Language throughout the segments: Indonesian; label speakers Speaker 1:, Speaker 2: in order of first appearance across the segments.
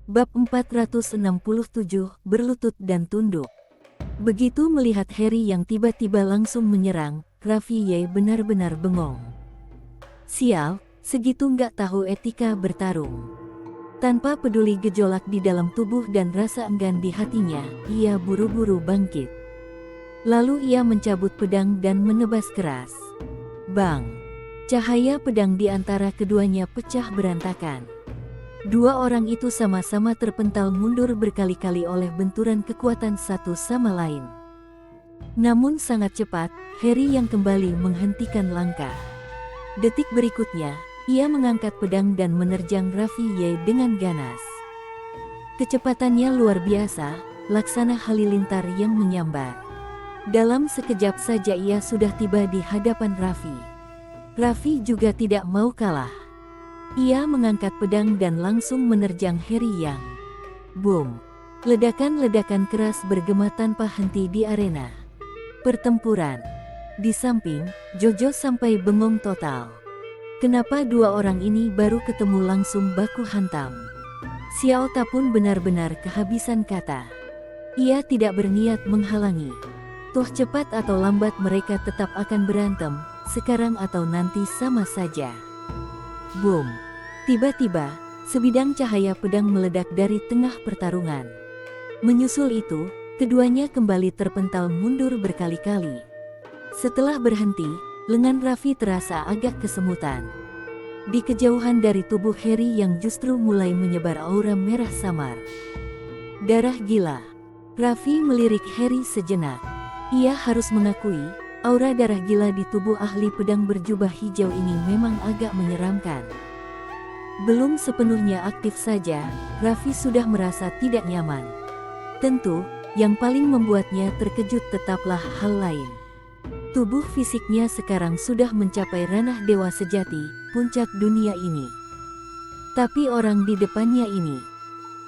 Speaker 1: Bab 467, Berlutut dan Tunduk. Begitu melihat Harry yang tiba-tiba langsung menyerang, Raffi benar-benar bengong. Sial, segitu nggak tahu etika bertarung. Tanpa peduli gejolak di dalam tubuh dan rasa enggan di hatinya, ia buru-buru bangkit. Lalu ia mencabut pedang dan menebas keras. Bang! Cahaya pedang di antara keduanya pecah berantakan. Dua orang itu sama-sama terpental mundur berkali-kali oleh benturan kekuatan satu sama lain. Namun sangat cepat, Harry yang kembali menghentikan langkah. Detik berikutnya, ia mengangkat pedang dan menerjang Raffi dengan ganas. Kecepatannya luar biasa, laksana halilintar yang menyambar. Dalam sekejap saja ia sudah tiba di hadapan Raffi. Raffi juga tidak mau kalah. Ia mengangkat pedang dan langsung menerjang Harry yang. Boom! Ledakan-ledakan keras bergema tanpa henti di arena pertempuran. Di samping, Jojo sampai bengong total. Kenapa dua orang ini baru ketemu langsung baku hantam? Xiao Ta pun benar-benar kehabisan kata. Ia tidak berniat menghalangi. Toh cepat atau lambat mereka tetap akan berantem, sekarang atau nanti sama saja. Boom! Tiba-tiba, sebidang cahaya pedang meledak dari tengah pertarungan. Menyusul itu, keduanya kembali terpental mundur berkali-kali. Setelah berhenti, lengan Raffi terasa agak kesemutan. Di kejauhan dari tubuh Harry yang justru mulai menyebar aura merah samar. Darah gila. Raffi melirik Harry sejenak. Ia harus mengakui, aura darah gila di tubuh ahli pedang berjubah hijau ini memang agak menyeramkan. Belum sepenuhnya aktif saja, Raffi sudah merasa tidak nyaman. Tentu, yang paling membuatnya terkejut tetaplah hal lain. Tubuh fisiknya sekarang sudah mencapai ranah dewa sejati, puncak dunia ini. Tapi orang di depannya ini,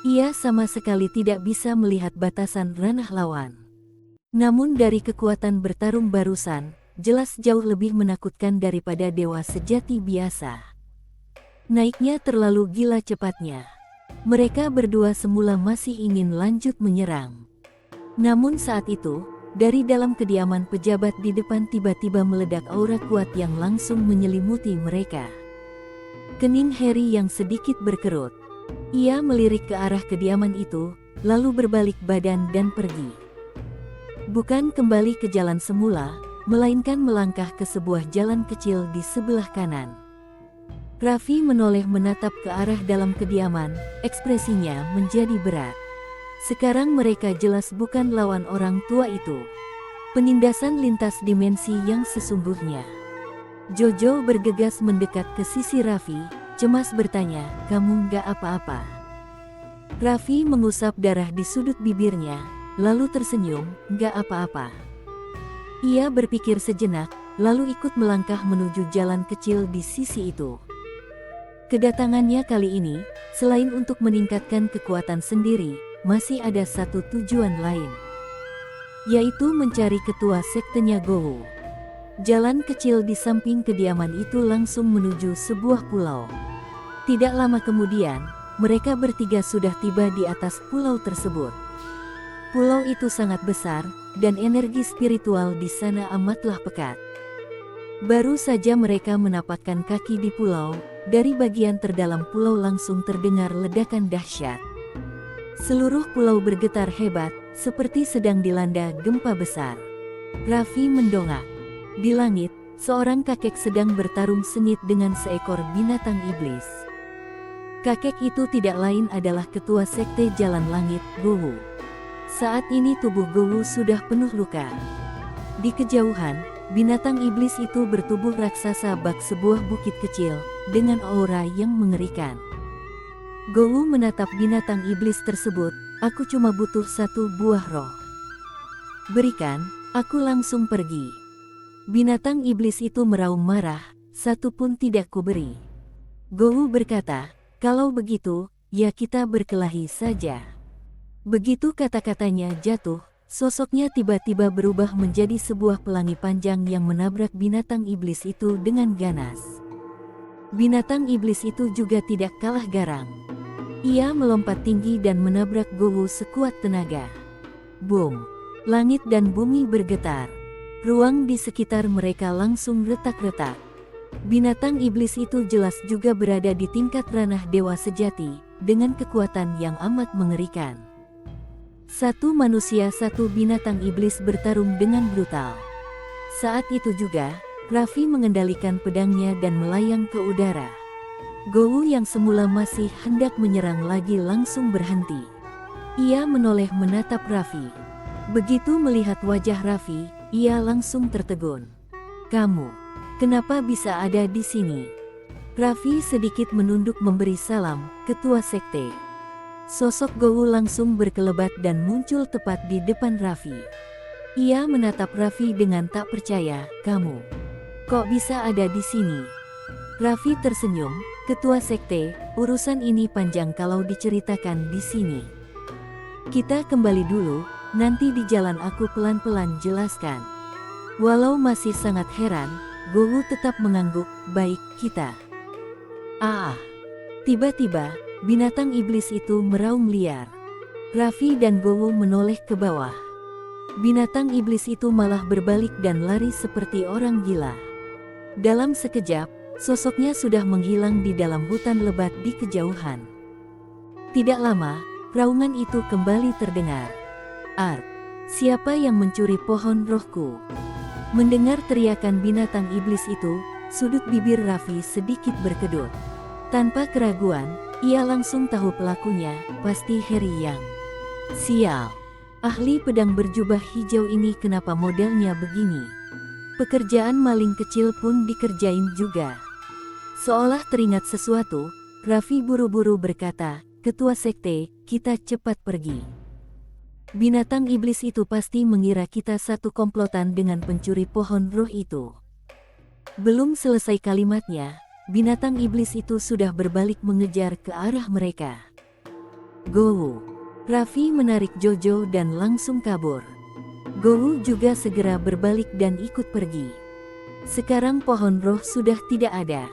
Speaker 1: ia sama sekali tidak bisa melihat batasan ranah lawan. Namun dari kekuatan bertarung barusan, jelas jauh lebih menakutkan daripada dewa sejati biasa. Naiknya terlalu gila cepatnya. Mereka berdua semula masih ingin lanjut menyerang. Namun saat itu, dari dalam kediaman pejabat di depan tiba-tiba meledak aura kuat yang langsung menyelimuti mereka. Kening Harry yang sedikit berkerut. Ia melirik ke arah kediaman itu, lalu berbalik badan dan pergi. Bukan kembali ke jalan semula, melainkan melangkah ke sebuah jalan kecil di sebelah kanan. Raffi menoleh menatap ke arah dalam kediaman, ekspresinya menjadi berat. Sekarang mereka jelas bukan lawan orang tua itu. Penindasan lintas dimensi yang sesungguhnya. Jojo bergegas mendekat ke sisi Raffi, cemas bertanya, "Kamu nggak apa-apa?" Raffi mengusap darah di sudut bibirnya, lalu tersenyum, "Nggak apa-apa." Ia berpikir sejenak, lalu ikut melangkah menuju jalan kecil di sisi itu. Kedatangannya kali ini, selain untuk meningkatkan kekuatan sendiri, masih ada satu tujuan lain. Yaitu mencari ketua sektenya Gowu. Jalan kecil di samping kediaman itu langsung menuju sebuah pulau. Tidak lama kemudian, mereka bertiga sudah tiba di atas pulau tersebut. Pulau itu sangat besar, dan energi spiritual di sana amatlah pekat. Baru saja mereka menapakkan kaki di pulau, dari bagian terdalam pulau langsung terdengar ledakan dahsyat. Seluruh pulau bergetar hebat, seperti sedang dilanda gempa besar. Raffi mendongak. Di langit, seorang kakek sedang bertarung sengit dengan seekor binatang iblis. Kakek itu tidak lain adalah ketua sekte Jalan Langit, Gowu. Saat ini tubuh Gowu sudah penuh luka. Di kejauhan, binatang iblis itu bertubuh raksasa bak sebuah bukit kecil, dengan aura yang mengerikan. Gowu menatap binatang iblis tersebut, "Aku cuma butuh satu buah roh. Berikan, aku langsung pergi." Binatang iblis itu meraung marah, "Satu pun tidak kuberi." Gowu berkata, "Kalau begitu, ya kita berkelahi saja." Begitu kata-katanya jatuh, sosoknya tiba-tiba berubah menjadi sebuah pelangi panjang yang menabrak binatang iblis itu dengan ganas. Binatang iblis itu juga tidak kalah garang. Ia melompat tinggi dan menabrak Gowu sekuat tenaga. Boom! Langit dan bumi bergetar. Ruang di sekitar mereka langsung retak-retak. Binatang iblis itu jelas juga berada di tingkat ranah dewa sejati, dengan kekuatan yang amat mengerikan. Satu manusia satu binatang iblis bertarung dengan brutal. Saat itu juga, Raffi mengendalikan pedangnya dan melayang ke udara. Gowu yang semula masih hendak menyerang lagi langsung berhenti. Ia menoleh menatap Raffi. Begitu melihat wajah Raffi, ia langsung tertegun. "Kamu, kenapa bisa ada di sini?" Raffi sedikit menunduk memberi salam, "Ketua Sekte." Sosok Gowu langsung berkelebat dan muncul tepat di depan Raffi. Ia menatap Raffi dengan tak percaya, "Kamu, kok bisa ada di sini?" Raffi tersenyum, "Ketua Sekte, urusan ini panjang kalau diceritakan di sini. Kita kembali dulu, nanti di jalan aku pelan-pelan jelaskan." Walau masih sangat heran, Gowu tetap mengangguk, "Baik, kita." Tiba-tiba, binatang iblis itu meraung liar. Raffi dan Gowu menoleh ke bawah. Binatang iblis itu malah berbalik dan lari seperti orang gila. Dalam sekejap, sosoknya sudah menghilang di dalam hutan lebat di kejauhan. Tidak lama, raungan itu kembali terdengar. "Ark, siapa yang mencuri pohon rohku?" Mendengar teriakan binatang iblis itu, sudut bibir Raffi sedikit berkedut. Tanpa keraguan, ia langsung tahu pelakunya, pasti Harry Yang. Sial, ahli pedang berjubah hijau ini kenapa modelnya begini? Pekerjaan maling kecil pun dikerjain juga. Seolah teringat sesuatu, Raffi buru-buru berkata, "Ketua Sekte, kita cepat pergi. Binatang iblis itu pasti mengira kita satu komplotan dengan pencuri pohon roh itu." Belum selesai kalimatnya, binatang iblis itu sudah berbalik mengejar ke arah mereka. "Gowu!" Raffi menarik Jojo dan langsung kabur. Gowu juga segera berbalik dan ikut pergi. Sekarang pohon roh sudah tidak ada.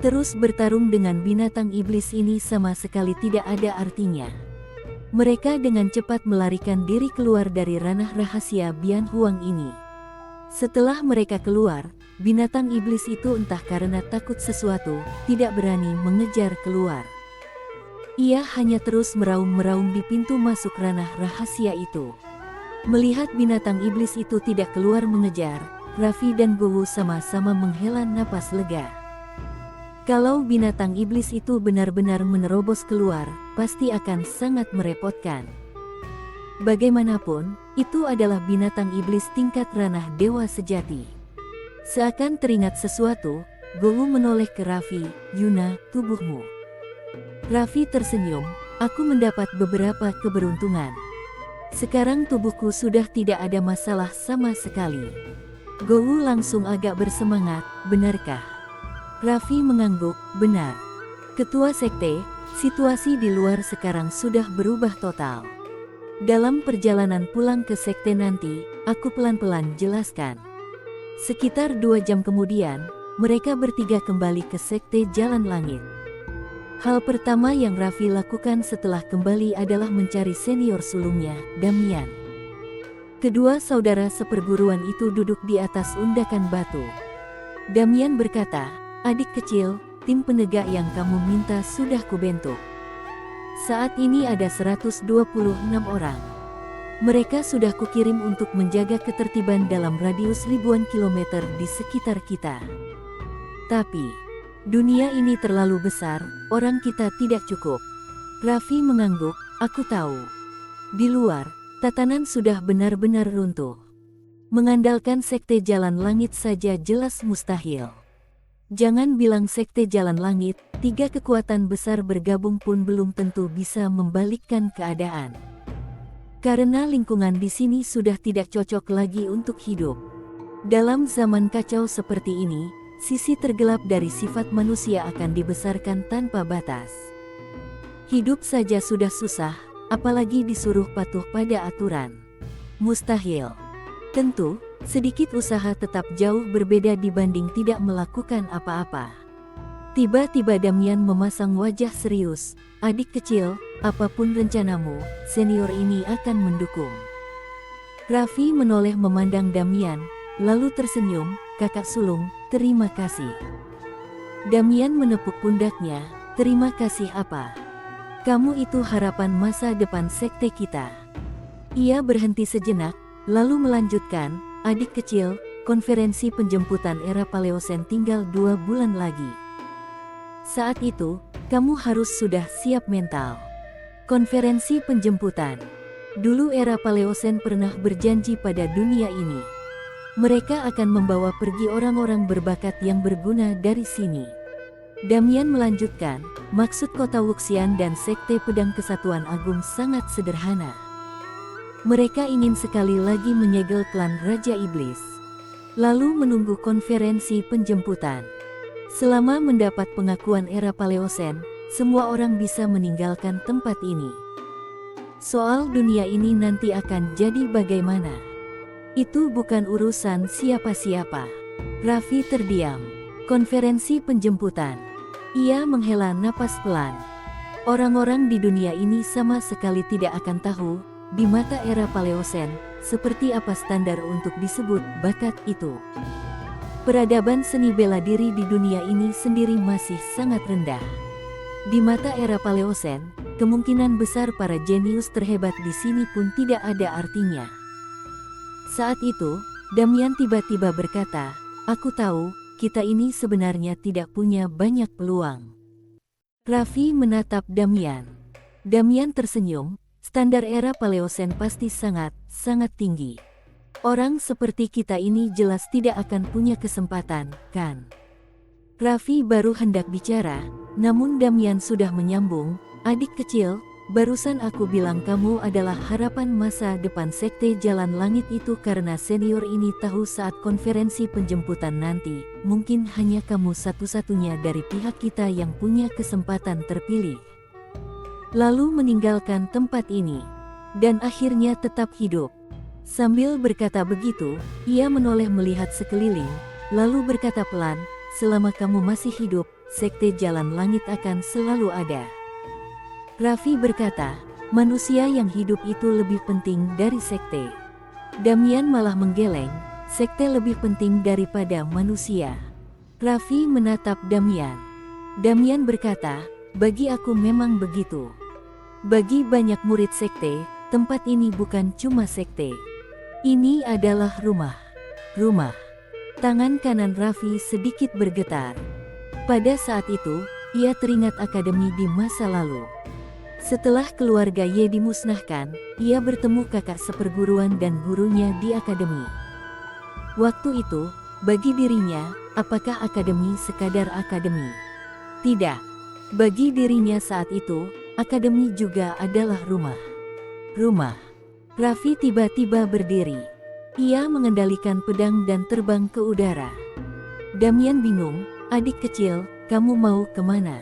Speaker 1: Terus bertarung dengan binatang iblis ini sama sekali tidak ada artinya. Mereka dengan cepat melarikan diri keluar dari ranah rahasia Bian Huang ini. Setelah mereka keluar, binatang iblis itu entah karena takut sesuatu, tidak berani mengejar keluar. Ia hanya terus meraung-meraung di pintu masuk ranah rahasia itu. Melihat binatang iblis itu tidak keluar mengejar, Raffi dan Gowu sama-sama menghela napas lega. Kalau binatang iblis itu benar-benar menerobos keluar, pasti akan sangat merepotkan. Bagaimanapun, itu adalah binatang iblis tingkat ranah dewa sejati. Seakan teringat sesuatu, Gowu menoleh ke Raffi, "Yuna, tubuhmu." Raffi tersenyum, "Aku mendapat beberapa keberuntungan. Sekarang tubuhku sudah tidak ada masalah sama sekali." Gowu langsung agak bersemangat, "Benarkah?" Raffi mengangguk, "Benar. Ketua Sekte, situasi di luar sekarang sudah berubah total. Dalam perjalanan pulang ke Sekte nanti, aku pelan-pelan jelaskan." Sekitar 2 jam kemudian, mereka bertiga kembali ke Sekte Jalan Langit. Hal pertama yang Raffi lakukan setelah kembali adalah mencari senior sulungnya, Damian. Kedua saudara seperguruan itu duduk di atas undakan batu. Damian berkata, "Adik kecil, tim penegak yang kamu minta sudah kubentuk. Saat ini ada 126 orang. Mereka sudah kukirim untuk menjaga ketertiban dalam radius ribuan kilometer di sekitar kita. Tapi, dunia ini terlalu besar, orang kita tidak cukup." Raffi mengangguk, "Aku tahu. Di luar, tatanan sudah benar-benar runtuh. Mengandalkan Sekte Jalan Langit saja jelas mustahil. Jangan bilang Sekte Jalan Langit, 3 kekuatan besar bergabung pun belum tentu bisa membalikkan keadaan. Karena lingkungan di sini sudah tidak cocok lagi untuk hidup. Dalam zaman kacau seperti ini, sisi tergelap dari sifat manusia akan dibesarkan tanpa batas. Hidup saja sudah susah, apalagi disuruh patuh pada aturan. Mustahil. Tentu, sedikit usaha tetap jauh berbeda dibanding tidak melakukan apa-apa." Tiba-tiba Damian memasang wajah serius. Adik kecil, apapun rencanamu, senior ini akan mendukung. Raffi menoleh memandang Damian, lalu tersenyum, kakak sulung, terima kasih. Damian menepuk pundaknya, terima kasih apa? Kamu itu harapan masa depan sekte kita. Ia berhenti sejenak, lalu melanjutkan, adik kecil, konferensi penjemputan era Paleosen tinggal 2 bulan lagi. Saat itu, kamu harus sudah siap mental. Konferensi penjemputan. Dulu era Paleosen pernah berjanji pada dunia ini. Mereka akan membawa pergi orang-orang berbakat yang berguna dari sini. Damian melanjutkan, maksud kota Wuxian dan Sekte Pedang Kesatuan Agung sangat sederhana. Mereka ingin sekali lagi menyegel klan Raja Iblis. Lalu menunggu konferensi penjemputan. Selama mendapat pengakuan era Paleosen, semua orang bisa meninggalkan tempat ini. Soal dunia ini nanti akan jadi bagaimana? Itu bukan urusan siapa-siapa. Raffi terdiam. Konferensi penjemputan. Ia menghela napas pelan. Orang-orang di dunia ini sama sekali tidak akan tahu, di mata era Paleosen, seperti apa standar untuk disebut bakat itu. Peradaban seni bela diri di dunia ini sendiri masih sangat rendah. Di mata era Paleosen, kemungkinan besar para jenius terhebat di sini pun tidak ada artinya. Saat itu, Damian tiba-tiba berkata, aku tahu, kita ini sebenarnya tidak punya banyak peluang. Raffi menatap Damian. Damian tersenyum, standar era Paleosen pasti sangat tinggi. Orang seperti kita ini jelas tidak akan punya kesempatan, kan? Raffi baru hendak bicara, namun Damian sudah menyambung, adik kecil, barusan aku bilang kamu adalah harapan masa depan Sekte Jalan Langit itu karena senior ini tahu saat konferensi penjemputan nanti, mungkin hanya kamu satu-satunya dari pihak kita yang punya kesempatan terpilih. Lalu meninggalkan tempat ini, dan akhirnya tetap hidup. Sambil berkata begitu, ia menoleh melihat sekeliling, lalu berkata pelan, selama kamu masih hidup, Sekte Jalan Langit akan selalu ada. Raffi berkata, manusia yang hidup itu lebih penting dari sekte. Damian malah menggeleng, sekte lebih penting daripada manusia. Raffi menatap Damian. Damian berkata, bagi aku memang begitu. Bagi banyak murid sekte, tempat ini bukan cuma sekte. Ini adalah rumah. Rumah. Tangan kanan Raffi sedikit bergetar. Pada saat itu, ia teringat akademi di masa lalu. Setelah keluarga Ye dimusnahkan, ia bertemu kakak seperguruan dan gurunya di akademi. Waktu itu, bagi dirinya, apakah akademi sekadar akademi? Tidak. Bagi dirinya saat itu, akademi juga adalah rumah. Rumah. Raffi tiba-tiba berdiri. Ia mengendalikan pedang dan terbang ke udara. Damian bingung, adik kecil, kamu mau kemana?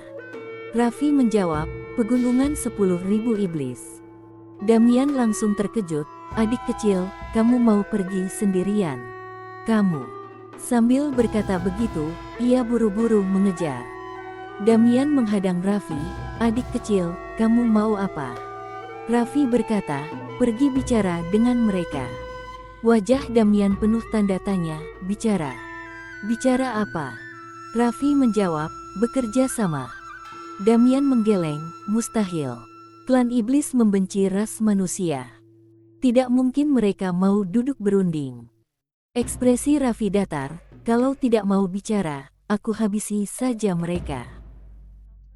Speaker 1: Raffi menjawab, pegunungan 10.000 iblis. Damian langsung terkejut, adik kecil, kamu mau pergi sendirian? Kamu. Sambil berkata begitu, ia buru-buru mengejar. Damian menghadang Raffi, adik kecil, kamu mau apa? Raffi berkata, pergi bicara dengan mereka. Wajah Damian penuh tanda tanya, bicara. Bicara apa? Raffi menjawab, bekerja sama. Damian menggeleng, mustahil. Klan iblis membenci ras manusia. Tidak mungkin mereka mau duduk berunding. Ekspresi Raffi datar, kalau tidak mau bicara, aku habisi saja mereka.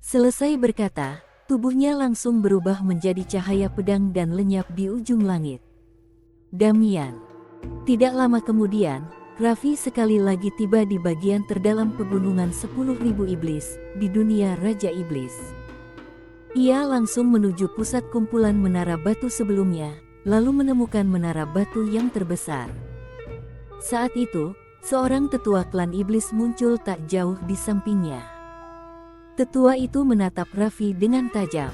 Speaker 1: Selesai berkata, tubuhnya langsung berubah menjadi cahaya pedang dan lenyap di ujung langit. Damian. Tidak lama kemudian, Raffi sekali lagi tiba di bagian terdalam pegunungan 10.000 iblis, di dunia Raja Iblis. Ia langsung menuju pusat kumpulan menara batu sebelumnya, lalu menemukan menara batu yang terbesar. Saat itu, seorang tetua klan iblis muncul tak jauh di sampingnya. Tetua itu menatap Raffi dengan tajam.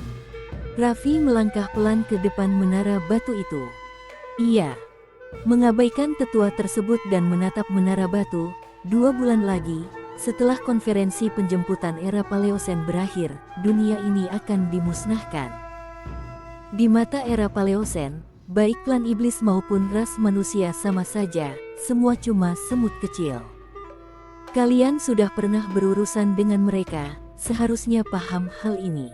Speaker 1: Raffi melangkah pelan ke depan menara batu itu. Ia mengabaikan tetua tersebut dan menatap menara batu. 2 bulan lagi, Setelah konferensi penjemputan era Paleosen berakhir, dunia ini akan dimusnahkan. Di mata era Paleosen, baik klan iblis maupun ras manusia sama saja, semua cuma semut kecil. Kalian sudah pernah berurusan dengan mereka, seharusnya paham hal ini.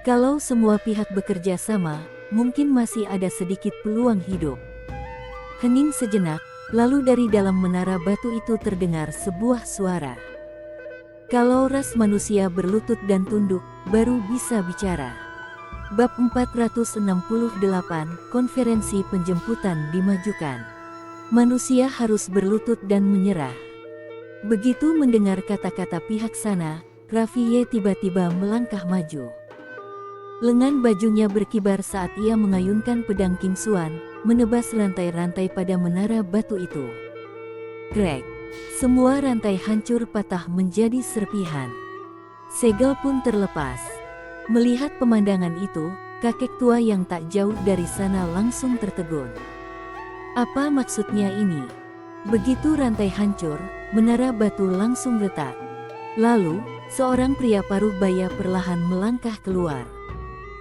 Speaker 1: Kalau semua pihak bekerja sama, mungkin masih ada sedikit peluang hidup. Hening sejenak, lalu dari dalam menara batu itu terdengar sebuah suara. Kalau ras manusia berlutut dan tunduk, baru bisa bicara. Bab 468, Konferensi Penjemputan dimajukan. Manusia harus berlutut dan menyerah. Begitu mendengar kata-kata pihak sana, Raffiye tiba-tiba melangkah maju. Lengan bajunya berkibar saat ia mengayunkan pedang King Xuan, menebas rantai-rantai pada menara batu itu. Krek! Semua rantai hancur patah menjadi serpihan. Segel pun terlepas. Melihat pemandangan itu, kakek tua yang tak jauh dari sana langsung tertegun. Apa maksudnya ini? Begitu rantai hancur, menara batu langsung retak. Lalu, seorang pria paruh baya perlahan melangkah keluar.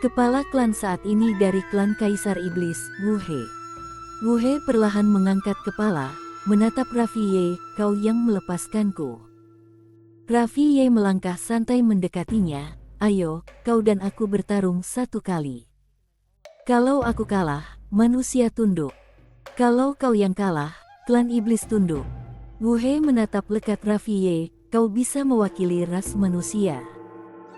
Speaker 1: Kepala klan saat ini dari klan Kaisar Iblis, Wu He. Wu He perlahan mengangkat kepala, menatap Raffiye, kau yang melepaskanku. Raffiye melangkah santai mendekatinya, ayo, kau dan aku bertarung satu kali. Kalau aku kalah, manusia tunduk. Kalau kau yang kalah, klan iblis tunduk. Wu He menatap lekat Raffiye, kau bisa mewakili ras manusia.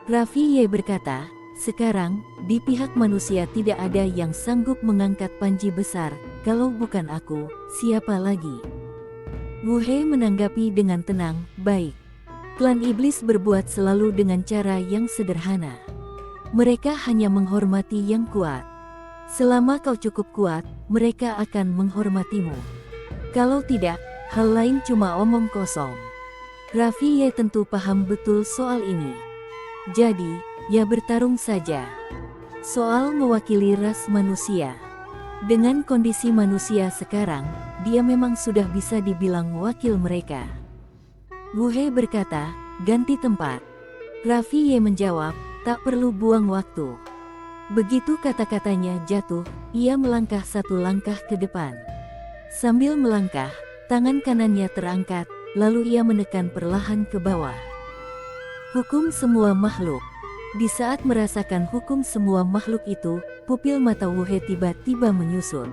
Speaker 1: Raffiye berkata, sekarang, di pihak manusia tidak ada yang sanggup mengangkat panji besar, kalau bukan aku, siapa lagi? Wu He menanggapi dengan tenang, baik. Klan iblis berbuat selalu dengan cara yang sederhana. Mereka hanya menghormati yang kuat. Selama kau cukup kuat, mereka akan menghormatimu. Kalau tidak, hal lain cuma omong kosong. Raffiye tentu paham betul soal ini. Jadi, ya bertarung saja. Soal mewakili ras manusia. Dengan kondisi manusia sekarang, dia memang sudah bisa dibilang wakil mereka. Wu He berkata, ganti tempat. Raffiye menjawab, tak perlu buang waktu. Begitu kata-katanya jatuh, ia melangkah satu langkah ke depan. Sambil melangkah, tangan kanannya terangkat, lalu ia menekan perlahan ke bawah. Hukum semua makhluk. Di saat merasakan hukum semua makhluk itu, pupil mata Wu He tiba-tiba menyusut.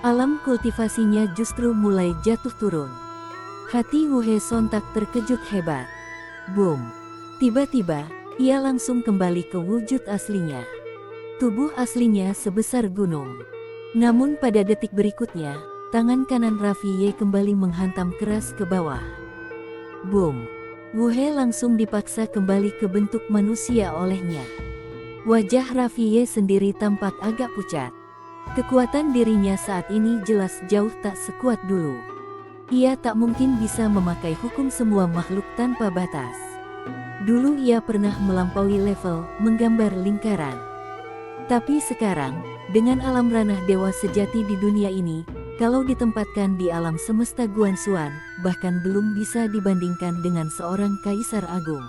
Speaker 1: Alam kultivasinya justru mulai jatuh turun. Hati Wu He sontak terkejut hebat. Boom! Tiba-tiba, ia langsung kembali ke wujud aslinya. Tubuh aslinya sebesar gunung. Namun pada detik berikutnya, tangan kanan Raffiye kembali menghantam keras ke bawah. Boom! Wu He langsung dipaksa kembali ke bentuk manusia olehnya. Wajah Raffiye sendiri tampak agak pucat. Kekuatan dirinya saat ini jelas jauh tak sekuat dulu. Ia tak mungkin bisa memakai hukum semua makhluk tanpa batas. Dulu ia pernah melampaui level menggambar lingkaran. Tapi sekarang, dengan alam ranah dewa sejati di dunia ini, kalau ditempatkan di alam semesta Guanxuan, bahkan belum bisa dibandingkan dengan seorang kaisar agung.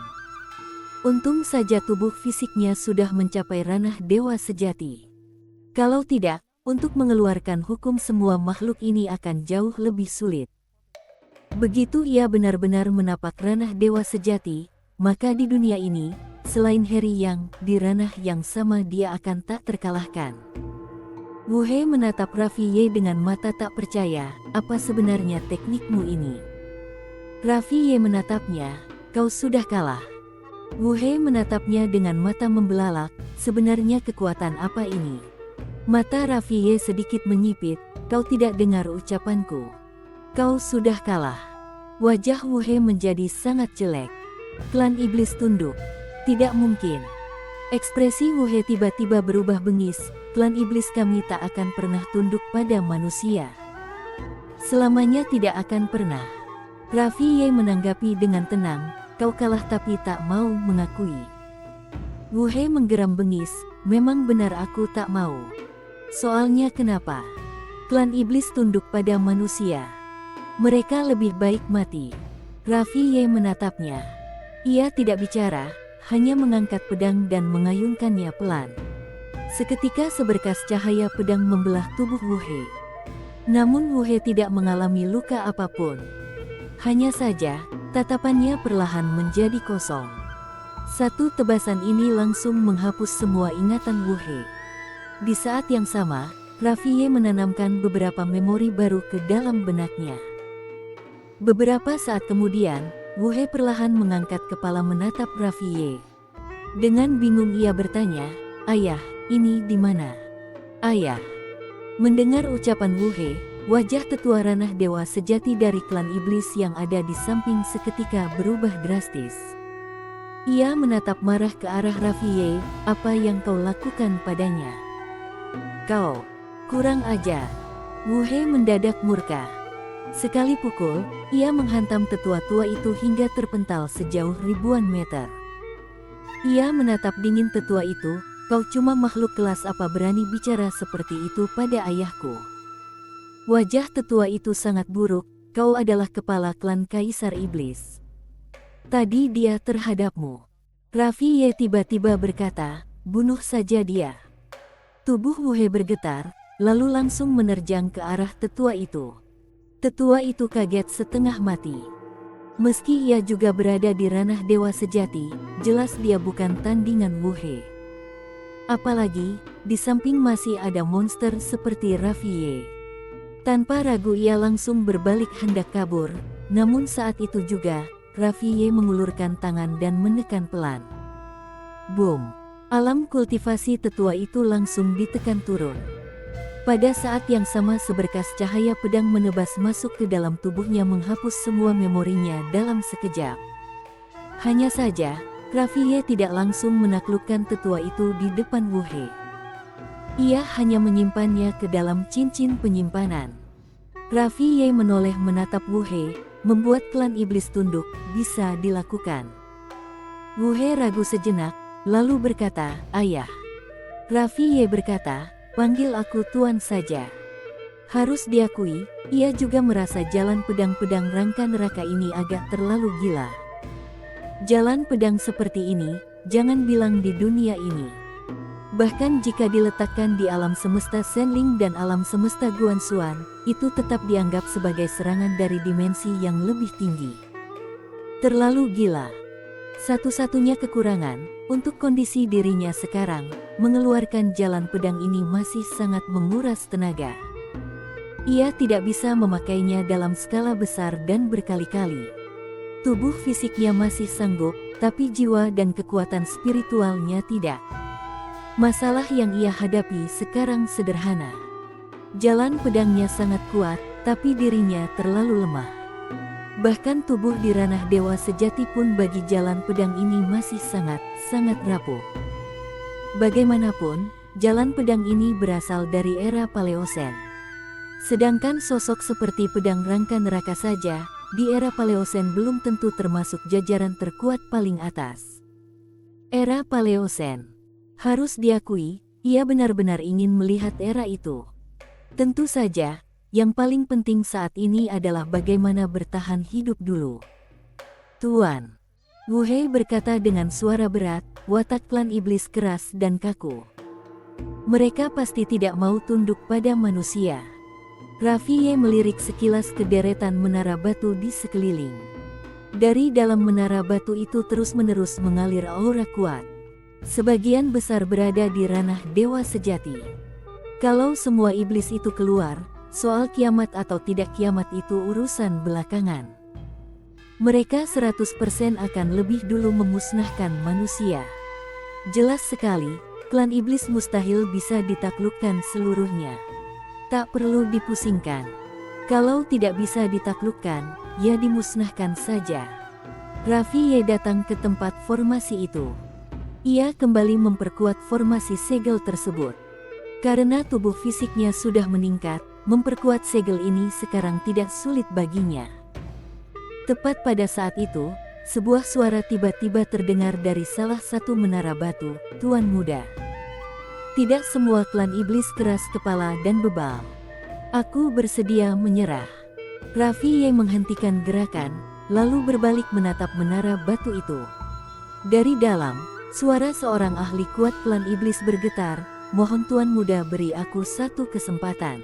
Speaker 1: Untung saja tubuh fisiknya sudah mencapai ranah dewa sejati. Kalau tidak, untuk mengeluarkan hukum semua makhluk ini akan jauh lebih sulit. Begitu ia benar-benar menapak ranah dewa sejati, maka di dunia ini, selain Harry Yang, di ranah yang sama dia akan tak terkalahkan. Wu He menatap Raffiye dengan mata tak percaya, apa sebenarnya teknikmu ini? Raffiye menatapnya, kau sudah kalah. Wu He menatapnya dengan mata membelalak, sebenarnya kekuatan apa ini? Mata Raffiye sedikit menyipit, kau tidak dengar ucapanku. Kau sudah kalah. Wajah Wu He menjadi sangat jelek. Klan iblis tunduk. Tidak mungkin. Ekspresi Wu He tiba-tiba berubah bengis, klan iblis kami tak akan pernah tunduk pada manusia. Selamanya tidak akan pernah. Raffiye menanggapi dengan tenang, kau kalah tapi tak mau mengakui. Wu He menggeram bengis, memang benar aku tak mau. Soalnya kenapa? Klan iblis tunduk pada manusia. Mereka lebih baik mati. Raffi Ye menatapnya. Ia tidak bicara, hanya mengangkat pedang dan mengayunkannya pelan. Seketika seberkas cahaya pedang membelah tubuh Wu He. Namun Wu He tidak mengalami luka apapun. Hanya saja, tatapannya perlahan menjadi kosong. Satu tebasan ini langsung menghapus semua ingatan Wu He. Di saat yang sama, Raffi Ye menanamkan beberapa memori baru ke dalam benaknya. Beberapa saat kemudian, Wu He perlahan mengangkat kepala menatap Raffi Ye. Dengan bingung ia bertanya, "Ayah, ini di mana?" "Ayah." Mendengar ucapan Wu He, wajah tetua ranah dewa sejati dari klan iblis yang ada di samping seketika berubah drastis. Ia menatap marah ke arah Raffi Ye, "Apa yang kau lakukan padanya? Kau kurang ajar." Wu He mendadak murka. Sekali pukul, ia menghantam tetua tua itu hingga terpental sejauh ribuan meter. Ia menatap dingin tetua itu, "Kau cuma makhluk kelas apa berani bicara seperti itu pada ayahku?" Wajah tetua itu sangat buruk, "Kau adalah kepala klan Kaisar Iblis. Tadi dia terhadapmu." Raffi Ye tiba-tiba berkata, "Bunuh saja dia." Tubuh Wu He bergetar, lalu langsung menerjang ke arah tetua itu. Tetua itu kaget setengah mati. Meski ia juga berada di ranah dewa sejati, jelas dia bukan tandingan Wu He. Apalagi, di samping masih ada monster seperti Raffi Ye. Tanpa ragu ia langsung berbalik hendak kabur, namun saat itu juga, Raffi Ye mengulurkan tangan dan menekan pelan. Boom! Alam kultivasi tetua itu langsung ditekan turun. Pada saat yang sama seberkas cahaya pedang menebas masuk ke dalam tubuhnya menghapus semua memorinya dalam sekejap. Hanya saja, Raffi Ye tidak langsung menaklukkan tetua itu di depan Wu He. Ia hanya menyimpannya ke dalam cincin penyimpanan. Raffi Ye menoleh menatap Wu He, membuat klan iblis tunduk, bisa dilakukan. Wu He ragu sejenak, lalu berkata, "Ayah." Raffi Ye berkata, "Panggil aku Tuan saja." Harus diakui, ia juga merasa jalan pedang-pedang rangka neraka ini agak terlalu gila. Jalan pedang seperti ini, jangan bilang di dunia ini. Bahkan jika diletakkan di alam semesta Senling dan alam semesta Guanxuan, itu tetap dianggap sebagai serangan dari dimensi yang lebih tinggi. Terlalu gila. Satu-satunya kekurangan, untuk kondisi dirinya sekarang, mengeluarkan jalan pedang ini masih sangat menguras tenaga. Ia tidak bisa memakainya dalam skala besar dan berkali-kali. Tubuh fisiknya masih sanggup, tapi jiwa dan kekuatan spiritualnya tidak. Masalah yang ia hadapi sekarang sederhana. Jalan pedangnya sangat kuat, tapi dirinya terlalu lemah. Bahkan tubuh di ranah dewa sejati pun bagi jalan pedang ini masih sangat rapuh. Bagaimanapun, jalan pedang ini berasal dari era Paleosen. Sedangkan sosok seperti pedang rangka neraka saja, di era Paleosen belum tentu termasuk jajaran terkuat paling atas. Era Paleosen. Harus diakui, ia benar-benar ingin melihat era itu. Tentu saja, yang paling penting saat ini adalah bagaimana bertahan hidup dulu. "Tuan," Wu He berkata dengan suara berat, watak klan iblis keras dan kaku. Mereka pasti tidak mau tunduk pada manusia. Raffi Ye melirik sekilas ke deretan menara batu di sekeliling. Dari dalam menara batu itu terus-menerus mengalir aura kuat. Sebagian besar berada di ranah dewa sejati. Kalau semua iblis itu keluar, soal kiamat atau tidak kiamat itu urusan belakangan. Mereka 100% akan lebih dulu memusnahkan manusia. Jelas sekali, klan iblis mustahil bisa ditaklukkan seluruhnya. Tak perlu dipusingkan. Kalau tidak bisa ditaklukkan, ya dimusnahkan saja. Raffi Ye datang ke tempat formasi itu. Ia kembali memperkuat formasi segel tersebut. Karena tubuh fisiknya sudah meningkat, memperkuat segel ini sekarang tidak sulit baginya. Tepat pada saat itu, sebuah suara tiba-tiba terdengar dari salah satu menara batu, "Tuan muda. Tidak semua klan iblis keras kepala dan bebal. Aku bersedia menyerah." Raffi Ye menghentikan gerakan, lalu berbalik menatap menara batu itu. Dari dalam, suara seorang ahli kuat klan iblis bergetar, "Mohon Tuan Muda beri aku satu kesempatan."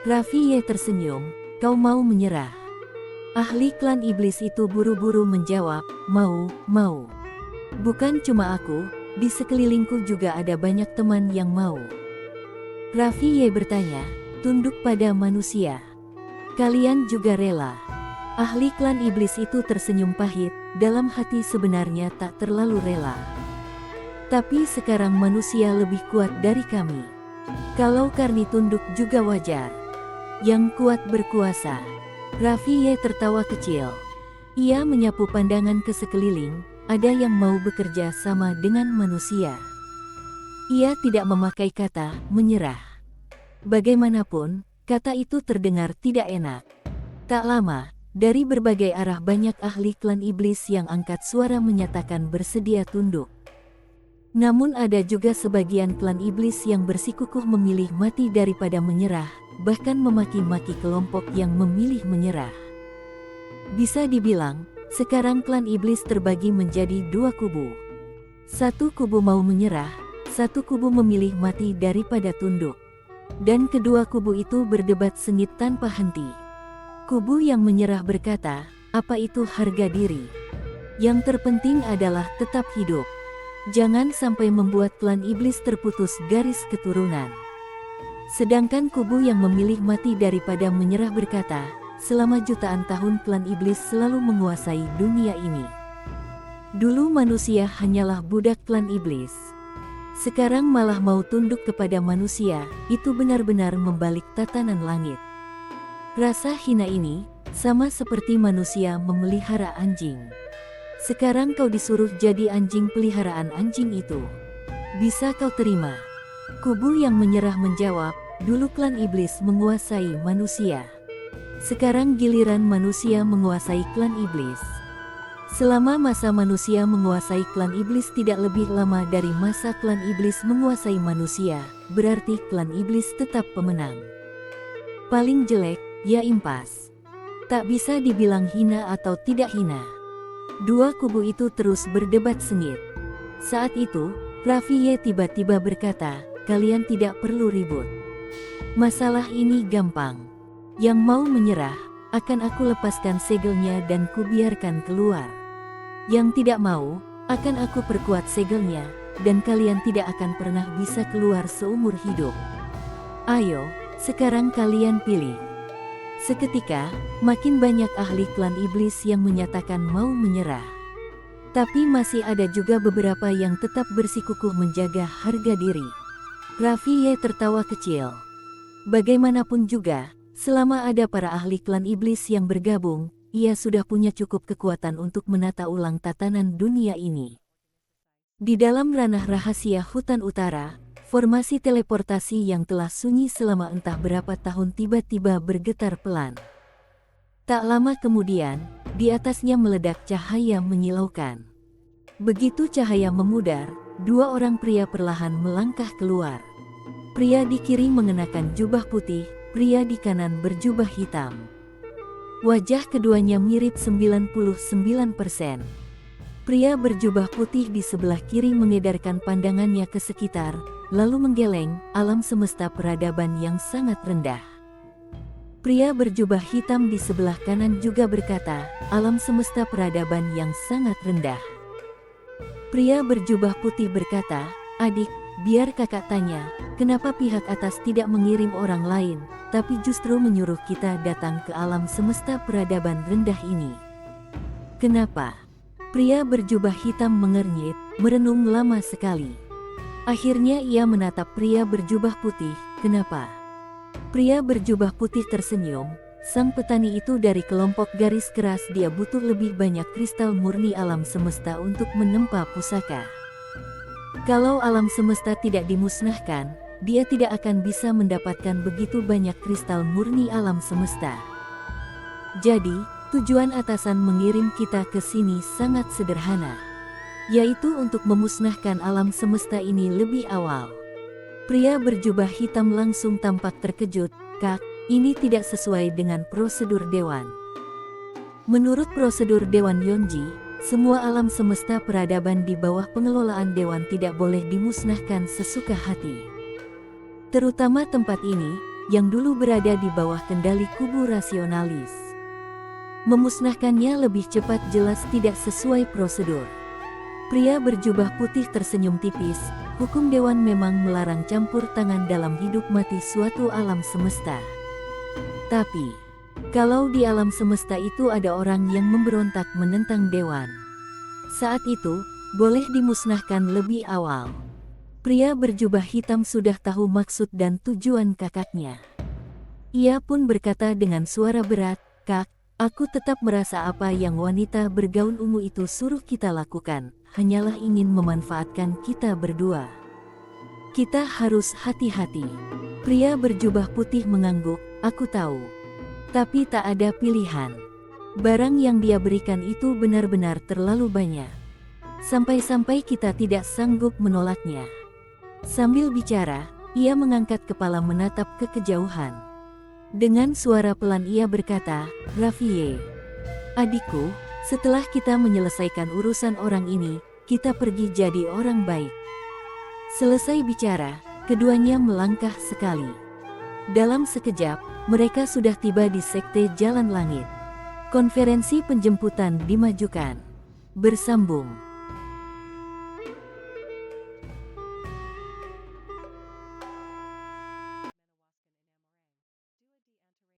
Speaker 1: Raffi Ye tersenyum, "Kau mau menyerah?" Ahli klan iblis itu buru-buru menjawab, Mau. Bukan cuma aku, di sekelilingku juga ada banyak teman yang mau." Raffi Ye bertanya, "Tunduk pada manusia? Kalian juga rela?" Ahli klan iblis itu tersenyum pahit, dalam hati sebenarnya tak terlalu rela. "Tapi sekarang manusia lebih kuat dari kami. Kalau Karni tunduk juga wajar. Yang kuat berkuasa." Raffi Ye tertawa kecil. Ia menyapu pandangan ke sekeliling, ada yang mau bekerja sama dengan manusia. Ia tidak memakai kata menyerah. Bagaimanapun, kata itu terdengar tidak enak. Tak lama, dari berbagai arah banyak ahli klan iblis yang angkat suara menyatakan bersedia tunduk. Namun ada juga sebagian klan iblis yang bersikukuh memilih mati daripada menyerah, bahkan memaki-maki kelompok yang memilih menyerah. Bisa dibilang, sekarang klan iblis terbagi menjadi dua kubu. Satu kubu mau menyerah, satu kubu memilih mati daripada tunduk. Dan kedua kubu itu berdebat sengit tanpa henti. Kubu yang menyerah berkata, "Apa itu harga diri? Yang terpenting adalah tetap hidup. Jangan sampai membuat klan iblis terputus garis keturunan." Sedangkan kubu yang memilih mati daripada menyerah berkata, "Selama jutaan tahun klan iblis selalu menguasai dunia ini. Dulu manusia hanyalah budak klan iblis. Sekarang malah mau tunduk kepada manusia, itu benar-benar membalik tatanan langit. Rasa hina ini, sama seperti manusia memelihara anjing. Sekarang kau disuruh jadi anjing peliharaan anjing itu. Bisa kau terima?" Kubu yang menyerah menjawab, "Dulu klan iblis menguasai manusia. Sekarang giliran manusia menguasai klan iblis. Selama masa manusia menguasai klan iblis tidak lebih lama dari masa klan iblis menguasai manusia, berarti klan iblis tetap pemenang. Paling jelek, ya impas. Tak bisa dibilang hina atau tidak hina." Dua kubu itu terus berdebat sengit. Saat itu, Raffi Ye tiba-tiba berkata, "Kalian tidak perlu ribut. Masalah ini gampang. Yang mau menyerah, akan aku lepaskan segelnya dan kubiarkan keluar. Yang tidak mau, akan aku perkuat segelnya, dan kalian tidak akan pernah bisa keluar seumur hidup. Ayo, sekarang kalian pilih." Seketika, makin banyak ahli klan iblis yang menyatakan mau menyerah. Tapi masih ada juga beberapa yang tetap bersikukuh menjaga harga diri. Raffi Ye tertawa kecil. Bagaimanapun juga, selama ada para ahli klan iblis yang bergabung, ia sudah punya cukup kekuatan untuk menata ulang tatanan dunia ini. Di dalam ranah rahasia hutan utara, formasi teleportasi yang telah sunyi selama entah berapa tahun tiba-tiba bergetar pelan. Tak lama kemudian, di atasnya meledak cahaya menyilaukan. Begitu cahaya memudar, dua orang pria perlahan melangkah keluar. Pria di kiri mengenakan jubah putih, pria di kanan berjubah hitam. Wajah keduanya mirip 99%. Pria berjubah putih di sebelah kiri mengedarkan pandangannya ke sekitar, lalu menggeleng, alam semesta peradaban yang sangat rendah. Pria berjubah hitam di sebelah kanan juga berkata, alam semesta peradaban yang sangat rendah. Pria berjubah putih berkata, adik, biar kakak tanya, kenapa pihak atas tidak mengirim orang lain, tapi justru menyuruh kita datang ke alam semesta peradaban rendah ini? Kenapa? Pria berjubah hitam mengernyit, merenung lama sekali. Akhirnya ia menatap pria berjubah putih, kenapa? Pria berjubah putih tersenyum, sang petani itu dari kelompok garis keras, dia butuh lebih banyak kristal murni alam semesta untuk menempa pusaka. Kalau alam semesta tidak dimusnahkan, dia tidak akan bisa mendapatkan begitu banyak kristal murni alam semesta. Jadi, tujuan atasan mengirim kita ke sini sangat sederhana, yaitu untuk memusnahkan alam semesta ini lebih awal. Pria berjubah hitam langsung tampak terkejut, Kak, ini tidak sesuai dengan prosedur dewan. Menurut prosedur Dewan Yonji, semua alam semesta peradaban di bawah pengelolaan Dewan tidak boleh dimusnahkan sesuka hati. Terutama tempat ini, yang dulu berada di bawah kendali kubu rasionalis. Memusnahkannya lebih cepat jelas tidak sesuai prosedur. Pria berjubah putih tersenyum tipis, hukum Dewan memang melarang campur tangan dalam hidup mati suatu alam semesta. Tapi, kalau di alam semesta itu ada orang yang memberontak menentang Dewan, saat itu, boleh dimusnahkan lebih awal. Pria berjubah hitam sudah tahu maksud dan tujuan kakaknya. Ia pun berkata dengan suara berat, "Kak, aku tetap merasa apa yang wanita bergaun ungu itu suruh kita lakukan, hanyalah ingin memanfaatkan kita berdua. Kita harus hati-hati." Pria berjubah putih mengangguk, "Aku tahu. Tapi tak ada pilihan. Barang yang dia berikan itu benar-benar terlalu banyak. Sampai-sampai kita tidak sanggup menolaknya." Sambil bicara, ia mengangkat kepala menatap ke kejauhan. Dengan suara pelan ia berkata, "Rafie, adikku, setelah kita menyelesaikan urusan orang ini, kita pergi jadi orang baik." Selesai bicara, keduanya melangkah sekali. Dalam sekejap, mereka sudah tiba di Sekte Jalan Langit. Konferensi penjemputan dimajukan. Bersambung.